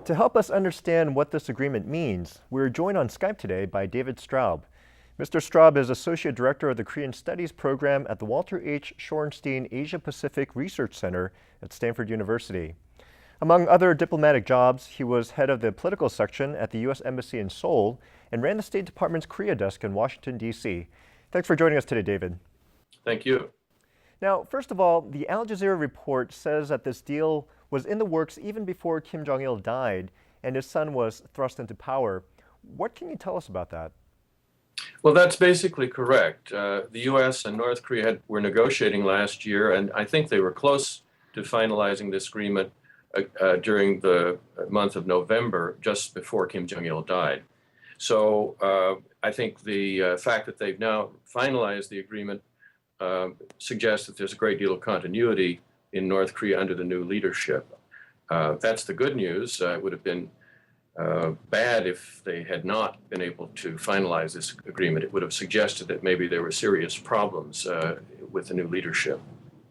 To help us understand what this agreement means, we're joined on Skype today by David Straub. Mr. Straub is Associate Director of the Korean Studies Program at the Walter H. Shorenstein Asia Pacific Research Center at Stanford University. Among other diplomatic jobs, he was head of the political section at the U.S. Embassy in Seoul and ran the State Department's Korea desk in Washington, D.C. Thanks for joining us today, David. Thank you. Now, first of all, the Al Jazeera report says that this deal was in the works even before Kim Jong-il died and his son was thrust into power. What can you tell us about that? Well, that's basically correct. The U.S. and North Korea were negotiating last year, and I think they were close to finalizing this agreement during the month of November, just before Kim Jong-il died. So I think the fact that they've now finalized the agreement suggests that there's a great deal of continuity in North Korea under the new leadership. That's the good news. It would have been bad if they had not been able to finalize this agreement. It would have suggested that maybe there were serious problems with the new leadership.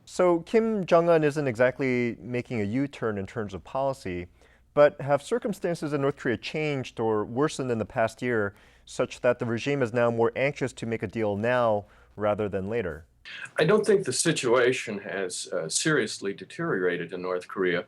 So Kim Jong-un isn't exactly making a U-turn in terms of policy, but have circumstances in North Korea changed or worsened in the past year such that the regime is now more anxious to make a deal now rather than later? I don't think the situation has seriously deteriorated in North Korea,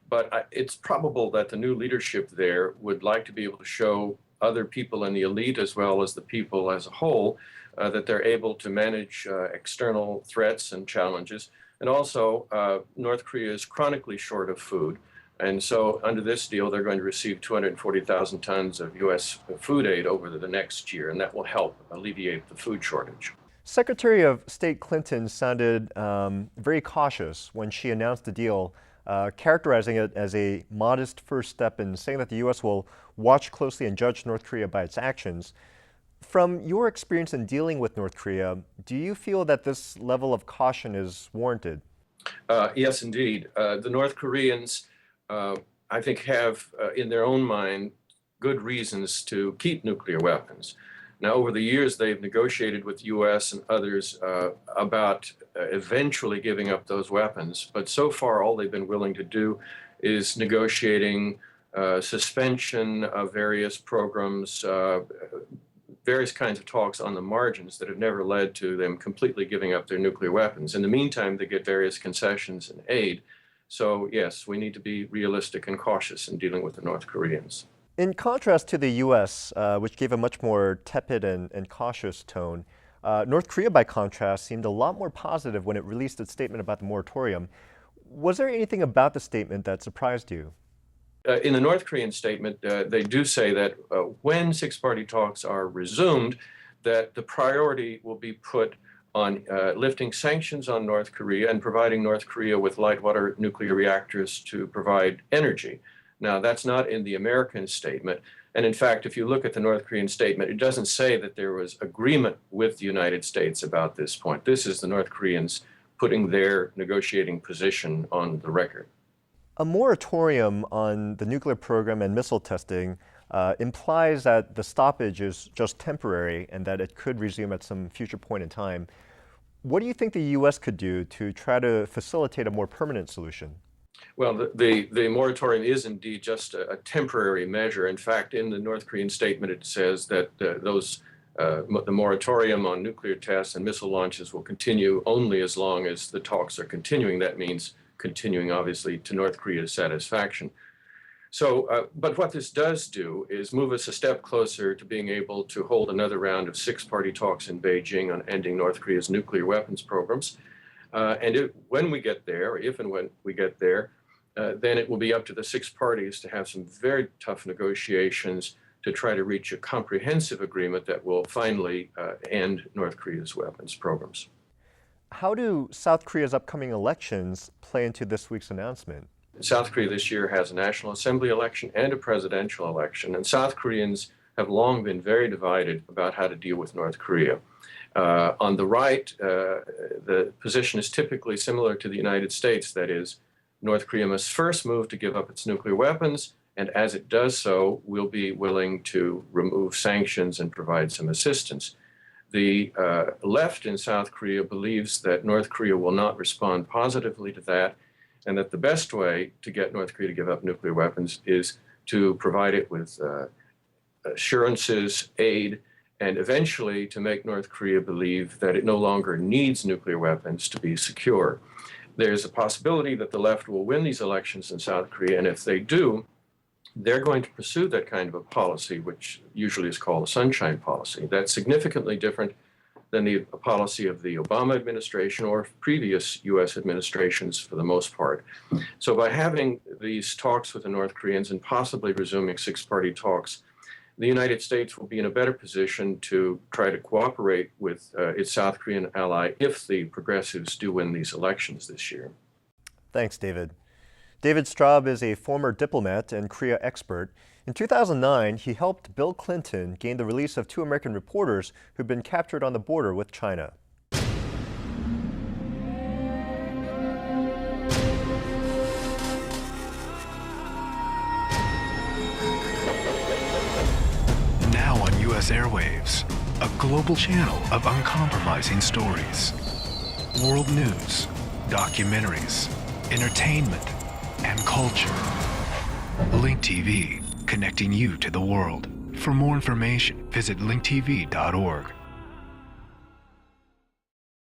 but it's probable that the new leadership there would like to be able to show other people in the elite as well as the people as a whole that they're able to manage external threats and challenges. And also, North Korea is chronically short of food. And so under this deal, they're going to receive 240,000 tons of U.S. food aid over the next year, and that will help alleviate the food shortage. Secretary of State Clinton sounded very cautious when she announced the deal, characterizing it as a modest first step and saying that the U.S. will watch closely and judge North Korea by its actions. From your experience in dealing with North Korea, do you feel that this level of caution is warranted? Yes, indeed. The North Koreans, I think, have in their own mind good reasons to keep nuclear weapons. Now, over the years, they've negotiated with the U.S. and others about eventually giving up those weapons. But so far, all they've been willing to do is negotiating suspension of various programs, various kinds of talks on the margins that have never led to them completely giving up their nuclear weapons. In the meantime, they get various concessions and aid. So, yes, we need to be realistic and cautious in dealing with the North Koreans. In contrast to the U.S., which gave a much more tepid and cautious tone, North Korea, by contrast, seemed a lot more positive when it released its statement about the moratorium. Was there anything about the statement that surprised you? In the North Korean statement, they do say that when six-party talks are resumed, that the priority will be put on lifting sanctions on North Korea and providing North Korea with light water nuclear reactors to provide energy. Now, that's not in the American statement. And in fact, if you look at the North Korean statement, it doesn't say that there was agreement with the United States about this point. This is the North Koreans putting their negotiating position on the record. A moratorium on the nuclear program and missile testing implies that the stoppage is just temporary and that it could resume at some future point in time. What do you think the U.S. could do to try to facilitate a more permanent solution? Well, the moratorium is indeed just a temporary measure. In fact, in the North Korean statement, it says that the moratorium on nuclear tests and missile launches will continue only as long as the talks are continuing. That means continuing, obviously, to North Korea's satisfaction. So, but what this does do is move us a step closer to being able to hold another round of six-party talks in Beijing on ending North Korea's nuclear weapons programs. When we get there, if and when we get there, then it will be up to the six parties to have some very tough negotiations to try to reach a comprehensive agreement that will finally end North Korea's weapons programs. How do South Korea's upcoming elections play into this week's announcement? South Korea this year has a National Assembly election and a presidential election, and South Koreans have long been very divided about how to deal with North Korea. On the right, the position is typically similar to the United States. That is, North Korea must first move to give up its nuclear weapons, and as it does so, will be willing to remove sanctions and provide some assistance. The left in South Korea believes that North Korea will not respond positively to that, and that the best way to get North Korea to give up nuclear weapons is to provide it with assurances, aid, and eventually to make North Korea believe that it no longer needs nuclear weapons to be secure. There's a possibility that the left will win these elections in South Korea, and if they do, they're going to pursue that kind of a policy, which usually is called a sunshine policy. That's significantly different than the policy of the Obama administration or previous US administrations for the most part. So by having these talks with the North Koreans and possibly resuming six-party talks, the United States will be in a better position to try to cooperate with its South Korean ally if the progressives do win these elections this year. Thanks, David. David Straub is a former diplomat and Korea expert. In 2009, he helped Bill Clinton gain the release of two American reporters who'd been captured on the border with China. Now on U.S. airwaves, a global channel of uncompromising stories. World news, documentaries, entertainment, and culture. Link TV, connecting you to the world. For more information, visit linktv.org.